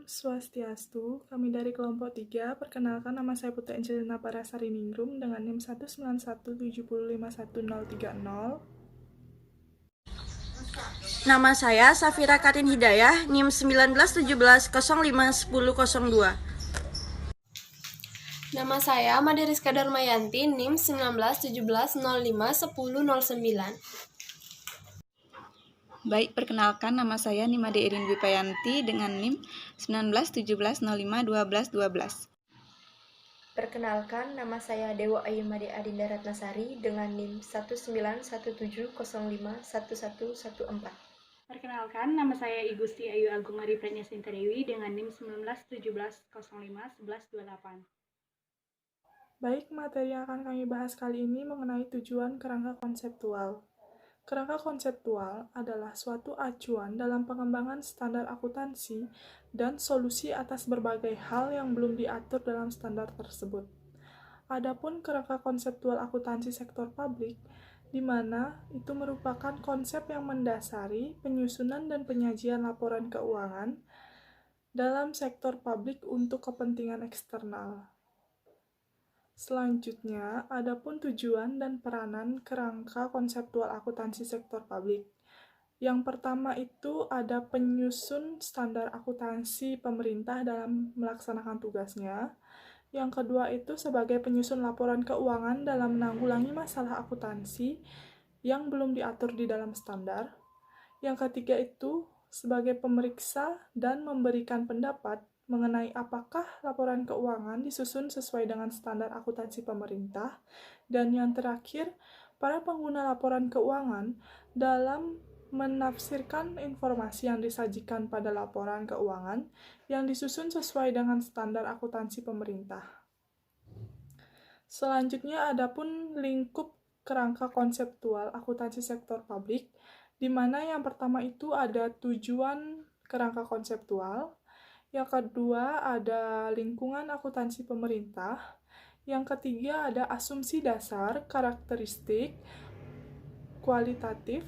Om Swastiastu, kami dari kelompok 3, perkenalkan nama saya Putri Angelina Parasari Ningrum dengan NIM 19170511030. Nama saya Safira Karin Hidayah, NIM 1917051002. Nama saya Made Rizka Darmayanti, NIM 1917051009. Baik, perkenalkan nama saya Nimade Irin Wipayanti dengan NIM 1917051212. Perkenalkan, nama saya Dewa Ayu Made Adinda Ratnasari dengan NIM 19170511114. Perkenalkan, nama saya Igusti Ayu Agung Ari Pratnyasminta Dewi dengan NIM 1917051128. Baik, materi yang akan kami bahas kali ini mengenai tujuan kerangka konseptual. Kerangka konseptual adalah suatu acuan dalam pengembangan standar akuntansi dan solusi atas berbagai hal yang belum diatur dalam standar tersebut. Adapun kerangka konseptual akuntansi sektor publik, di mana itu merupakan konsep yang mendasari penyusunan dan penyajian laporan keuangan dalam sektor publik untuk kepentingan eksternal. Selanjutnya, adapun tujuan dan peranan kerangka konseptual akuntansi sektor publik. Yang pertama itu ada penyusun standar akuntansi pemerintah dalam melaksanakan tugasnya. Yang kedua itu sebagai penyusun laporan keuangan dalam menanggulangi masalah akuntansi yang belum diatur di dalam standar. Yang ketiga itu sebagai pemeriksa dan memberikan pendapat mengenai apakah laporan keuangan disusun sesuai dengan standar akuntansi pemerintah. Dan yang terakhir, para pengguna laporan keuangan dalam menafsirkan informasi yang disajikan pada laporan keuangan yang disusun sesuai dengan standar akuntansi pemerintah. Selanjutnya, adapun lingkup kerangka konseptual akuntansi sektor publik, di mana yang pertama itu ada tujuan kerangka konseptual, yang kedua ada lingkungan akuntansi pemerintah, yang ketiga ada asumsi dasar, karakteristik, kualitatif,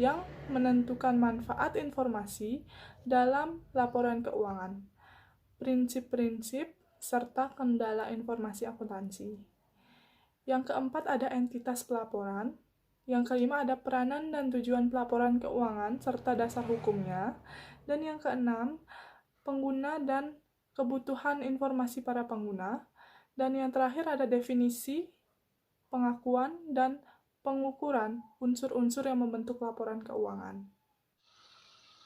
yang menentukan manfaat informasi dalam laporan keuangan, prinsip-prinsip, serta kendala informasi akuntansi. Yang keempat ada entitas pelaporan, yang kelima ada peranan dan tujuan pelaporan keuangan serta dasar hukumnya, dan yang keenam pengguna dan kebutuhan informasi para pengguna, dan yang terakhir ada definisi, pengakuan, dan pengukuran unsur-unsur yang membentuk laporan keuangan.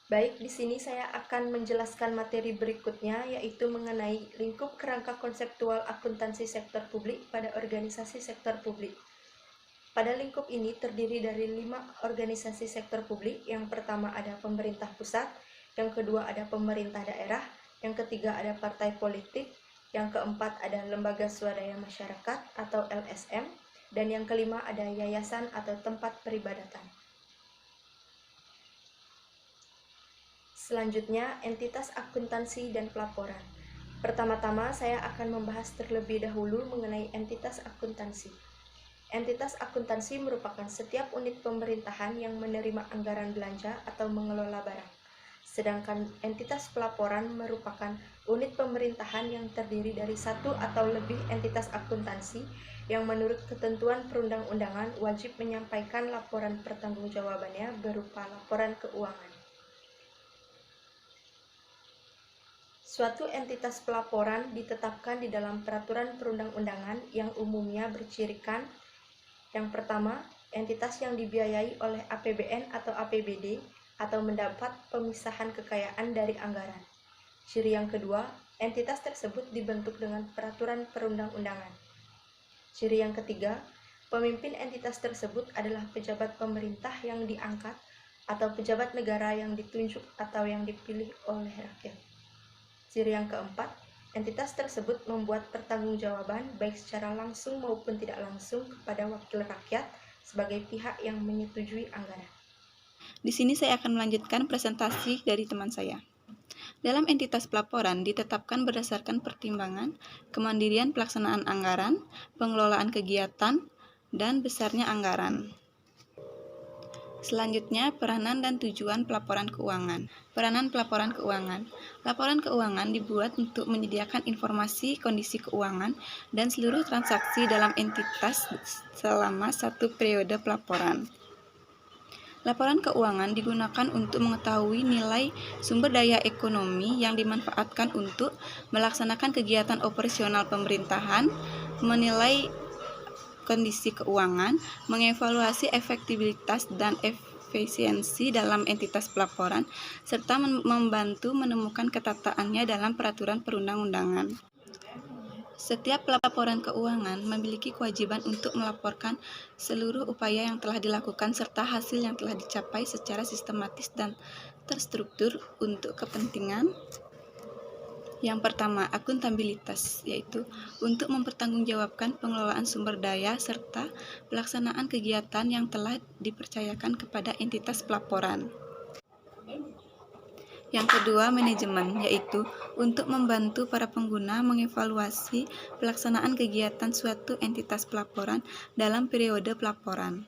Baik, di sini saya akan menjelaskan materi berikutnya, yaitu mengenai lingkup kerangka konseptual akuntansi sektor publik pada organisasi sektor publik. Pada lingkup ini terdiri dari 5 organisasi sektor publik. Yang pertama ada pemerintah pusat, yang kedua ada pemerintah daerah, yang ketiga ada partai politik, yang keempat ada lembaga swadaya masyarakat atau LSM, dan yang kelima ada yayasan atau tempat peribadatan. Selanjutnya, entitas akuntansi dan pelaporan. Pertama-tama saya akan membahas terlebih dahulu mengenai entitas akuntansi. Entitas akuntansi merupakan setiap unit pemerintahan yang menerima anggaran belanja atau mengelola barang. Sedangkan entitas pelaporan merupakan unit pemerintahan yang terdiri dari satu atau lebih entitas akuntansi yang menurut ketentuan perundang-undangan wajib menyampaikan laporan pertanggungjawabannya berupa laporan keuangan. Suatu entitas pelaporan ditetapkan di dalam peraturan perundang-undangan yang umumnya bercirikan: yang pertama, entitas yang dibiayai oleh APBN atau APBD atau mendapat pemisahan kekayaan dari anggaran. Ciri yang kedua, entitas tersebut dibentuk dengan peraturan perundang-undangan. Ciri yang ketiga, pemimpin entitas tersebut adalah pejabat pemerintah yang diangkat atau pejabat negara yang ditunjuk atau yang dipilih oleh rakyat. Ciri yang keempat, entitas tersebut membuat pertanggungjawaban baik secara langsung maupun tidak langsung kepada wakil rakyat sebagai pihak yang menyetujui anggaran. Di sini saya akan melanjutkan presentasi dari teman saya. Dalam entitas pelaporan ditetapkan berdasarkan pertimbangan kemandirian pelaksanaan anggaran, pengelolaan kegiatan, dan besarnya anggaran. Selanjutnya, peranan dan tujuan pelaporan keuangan. Peranan pelaporan keuangan. Laporan keuangan dibuat untuk menyediakan informasi kondisi keuangan dan seluruh transaksi dalam entitas selama satu periode pelaporan. Laporan keuangan digunakan untuk mengetahui nilai sumber daya ekonomi yang dimanfaatkan untuk melaksanakan kegiatan operasional pemerintahan, menilai kondisi keuangan, mengevaluasi efektivitas dan efisiensi dalam entitas pelaporan, serta membantu menemukan ketataannya dalam peraturan perundang-undangan. Setiap laporan keuangan memiliki kewajiban untuk melaporkan seluruh upaya yang telah dilakukan serta hasil yang telah dicapai secara sistematis dan terstruktur untuk kepentingan. Yang pertama, akuntabilitas, yaitu untuk mempertanggungjawabkan pengelolaan sumber daya serta pelaksanaan kegiatan yang telah dipercayakan kepada entitas pelaporan. Yang kedua, manajemen, yaitu untuk membantu para pengguna mengevaluasi pelaksanaan kegiatan suatu entitas pelaporan dalam periode pelaporan.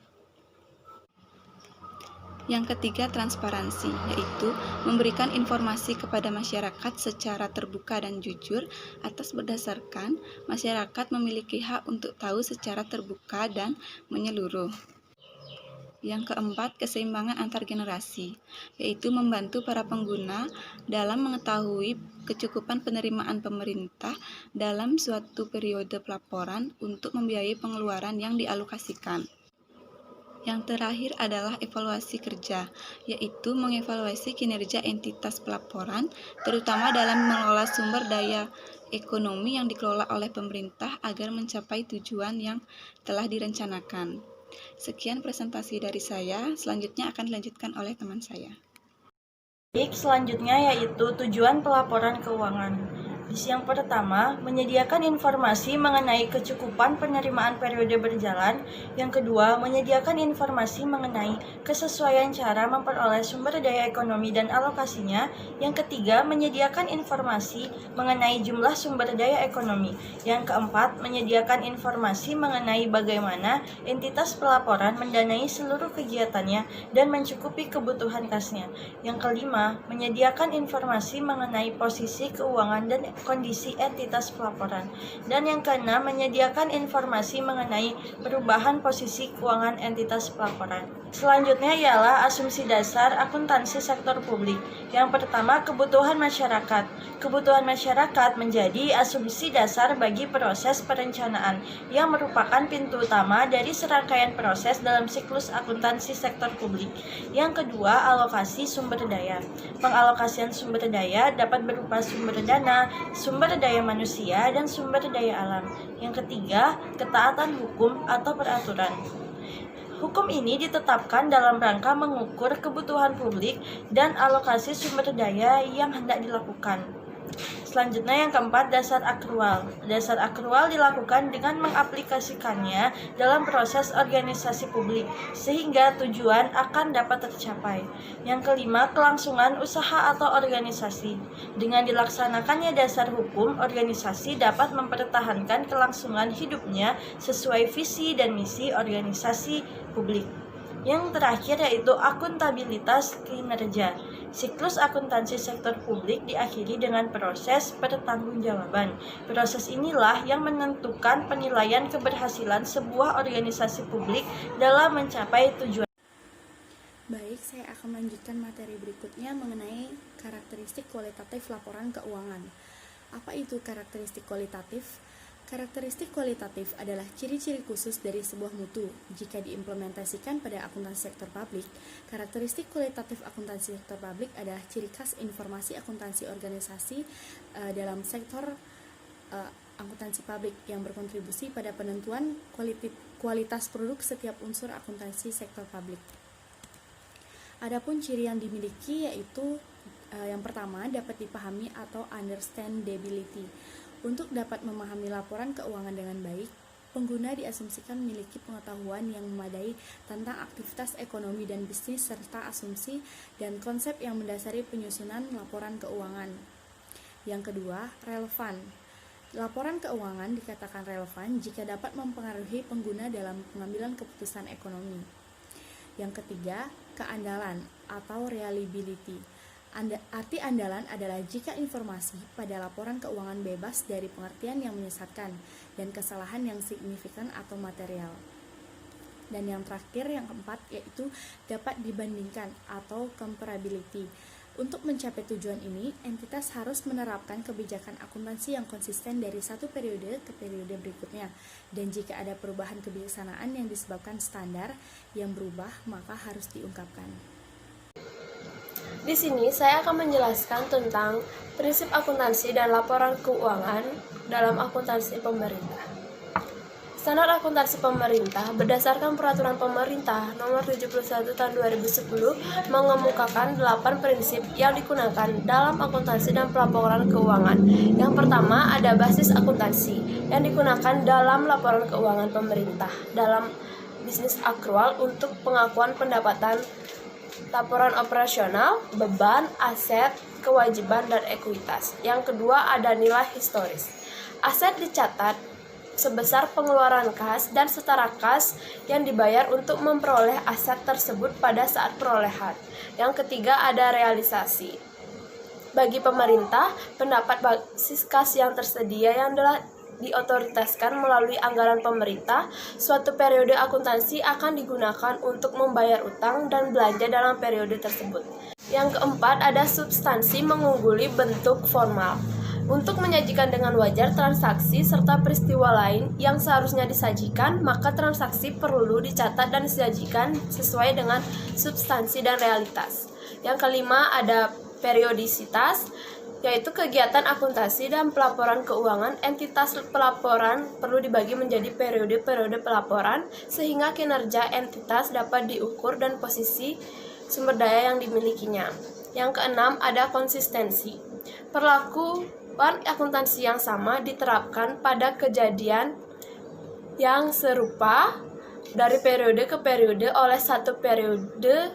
Yang ketiga, transparansi, yaitu memberikan informasi kepada masyarakat secara terbuka dan jujur atas berdasarkan masyarakat memiliki hak untuk tahu secara terbuka dan menyeluruh. Yang keempat, keseimbangan antar generasi, yaitu membantu para pengguna dalam mengetahui kecukupan penerimaan pemerintah dalam suatu periode pelaporan untuk membiayai pengeluaran yang dialokasikan. Yang terakhir adalah evaluasi kerja, yaitu mengevaluasi kinerja entitas pelaporan, terutama dalam mengelola sumber daya ekonomi yang dikelola oleh pemerintah agar mencapai tujuan yang telah direncanakan. Sekian presentasi dari saya, selanjutnya akan dilanjutkan oleh teman saya. Baik, selanjutnya yaitu tujuan pelaporan keuangan. Yang pertama, menyediakan informasi mengenai kecukupan penerimaan periode berjalan. Yang kedua, menyediakan informasi mengenai kesesuaian cara memperoleh sumber daya ekonomi dan alokasinya. Yang ketiga, menyediakan informasi mengenai jumlah sumber daya ekonomi. Yang keempat, menyediakan informasi mengenai bagaimana entitas pelaporan mendanai seluruh kegiatannya dan mencukupi kebutuhan kasnya. Yang kelima, menyediakan informasi mengenai posisi keuangan dan kondisi entitas pelaporan. Dan yang keenam, menyediakan informasi mengenai perubahan posisi keuangan entitas pelaporan. Selanjutnya ialah asumsi dasar akuntansi sektor publik. Yang pertama, kebutuhan masyarakat. Kebutuhan masyarakat menjadi asumsi dasar bagi proses perencanaan yang merupakan pintu utama dari serangkaian proses dalam siklus akuntansi sektor publik. Yang kedua, alokasi sumber daya. Pengalokasian sumber daya dapat berupa sumber dana, sumber daya manusia, dan sumber daya alam. Yang ketiga, ketaatan hukum atau peraturan. Hukum ini ditetapkan dalam rangka mengukur kebutuhan publik dan alokasi sumber daya yang hendak dilakukan. Selanjutnya yang keempat, dasar akrual. Dasar akrual dilakukan dengan mengaplikasikannya dalam proses organisasi publik, sehingga tujuan akan dapat tercapai. Yang kelima, kelangsungan usaha atau organisasi. Dengan dilaksanakannya dasar hukum, organisasi dapat mempertahankan kelangsungan hidupnya sesuai visi dan misi organisasi publik. Yang terakhir yaitu akuntabilitas kinerja. Siklus akuntansi sektor publik diakhiri dengan proses pertanggungjawaban. Proses inilah yang menentukan penilaian keberhasilan sebuah organisasi publik dalam mencapai tujuan. Baik, saya akan melanjutkan materi berikutnya mengenai karakteristik kualitatif laporan keuangan. Apa itu karakteristik kualitatif? Karakteristik kualitatif adalah ciri-ciri khusus dari sebuah mutu. Jika diimplementasikan pada akuntansi sektor publik, karakteristik kualitatif akuntansi sektor publik adalah ciri khas informasi akuntansi organisasi dalam sektor akuntansi publik yang berkontribusi pada penentuan kualitas produk setiap unsur akuntansi sektor publik. Adapun ciri yang dimiliki yaitu yang pertama, dapat dipahami atau understandability. Untuk dapat memahami laporan keuangan dengan baik, pengguna diasumsikan memiliki pengetahuan yang memadai tentang aktivitas ekonomi dan bisnis serta asumsi dan konsep yang mendasari penyusunan laporan keuangan. Yang kedua, relevan. Laporan keuangan dikatakan relevan jika dapat mempengaruhi pengguna dalam pengambilan keputusan ekonomi. Yang ketiga, keandalan atau reliability. Arti andalan adalah jika informasi pada laporan keuangan bebas dari pengertian yang menyesatkan dan kesalahan yang signifikan atau material. Dan yang terakhir, yang keempat, yaitu dapat dibandingkan atau comparability. Untuk mencapai tujuan ini, entitas harus menerapkan kebijakan akuntansi yang konsisten dari satu periode ke periode berikutnya. Dan jika ada perubahan kebijaksanaan yang disebabkan standar yang berubah, maka harus diungkapkan. Di sini saya akan menjelaskan tentang prinsip akuntansi dan laporan keuangan dalam akuntansi pemerintah. Standar akuntansi pemerintah berdasarkan peraturan pemerintah nomor 71 tahun 2010 mengemukakan 8 prinsip yang digunakan dalam akuntansi dan pelaporan keuangan. Yang pertama ada basis akuntansi yang digunakan dalam laporan keuangan pemerintah dalam bisnis akrual untuk pengakuan pendapatan, laporan operasional, beban, aset, kewajiban, dan ekuitas. Yang kedua ada nilai historis. Aset dicatat sebesar pengeluaran kas dan setara kas yang dibayar untuk memperoleh aset tersebut pada saat perolehan. Yang ketiga ada realisasi. Bagi pemerintah, pendapat basis kas yang tersedia yang telah diotoritaskan melalui anggaran pemerintah, suatu periode akuntansi akan digunakan untuk membayar utang dan belanja dalam periode tersebut. Yang keempat ada substansi mengungguli bentuk formal. Untuk menyajikan dengan wajar transaksi serta peristiwa lain yang seharusnya disajikan, maka transaksi perlu dicatat dan disajikan sesuai dengan substansi dan realitas. Yang kelima ada periodisitas, yaitu kegiatan akuntansi dan pelaporan keuangan. Entitas pelaporan perlu dibagi menjadi periode-periode pelaporan sehingga kinerja entitas dapat diukur dan posisi sumber daya yang dimilikinya. Yang keenam ada konsistensi. Perlakuan akuntansi yang sama diterapkan pada kejadian yang serupa dari periode ke periode oleh satu periode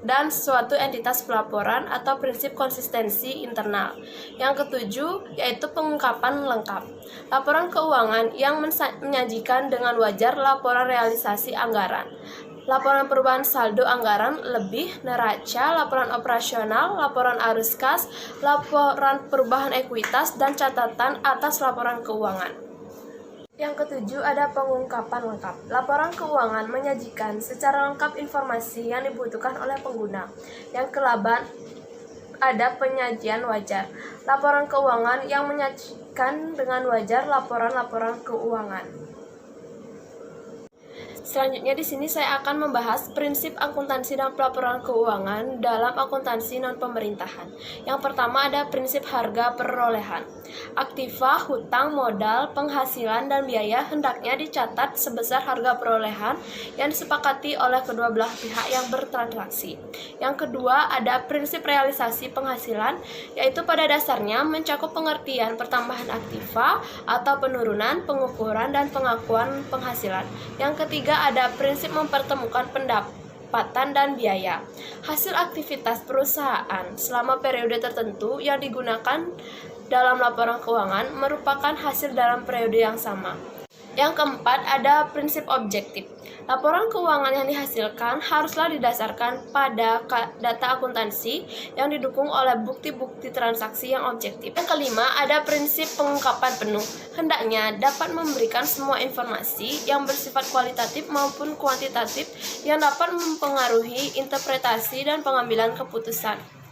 dan suatu entitas pelaporan atau prinsip konsistensi internal. Yang ketujuh yaitu pengungkapan lengkap. Laporan keuangan yang menyajikan dengan wajar laporan realisasi anggaran, laporan perubahan saldo anggaran lebih neraca, laporan operasional, laporan arus kas, laporan perubahan ekuitas, dan catatan atas laporan keuangan. Yang ketujuh ada pengungkapan lengkap. Laporan keuangan menyajikan secara lengkap informasi yang dibutuhkan oleh pengguna. Yang ke-8 ada penyajian wajar. Laporan keuangan yang menyajikan dengan wajar laporan-laporan keuangan. Selanjutnya di sini saya akan membahas prinsip akuntansi dan pelaporan keuangan dalam akuntansi non-pemerintahan. Yang pertama ada prinsip harga perolehan. Aktiva, hutang, modal, penghasilan, dan biaya hendaknya dicatat sebesar harga perolehan yang disepakati oleh kedua belah pihak yang bertransaksi. Yang kedua ada prinsip realisasi penghasilan, yaitu pada dasarnya mencakup pengertian pertambahan aktiva atau penurunan, pengukuran, dan pengakuan penghasilan. Yang ketiga ada prinsip mempertemukan pendapatan dan biaya. Hasil aktivitas perusahaan selama periode tertentu yang digunakan dalam laporan keuangan merupakan hasil dalam periode yang sama. Yang keempat ada prinsip objektif. Laporan keuangan yang dihasilkan haruslah didasarkan pada data akuntansi yang didukung oleh bukti-bukti transaksi yang objektif. Yang kelima ada prinsip pengungkapan penuh. Hendaknya dapat memberikan semua informasi yang bersifat kualitatif maupun kuantitatif yang dapat mempengaruhi interpretasi dan pengambilan keputusan.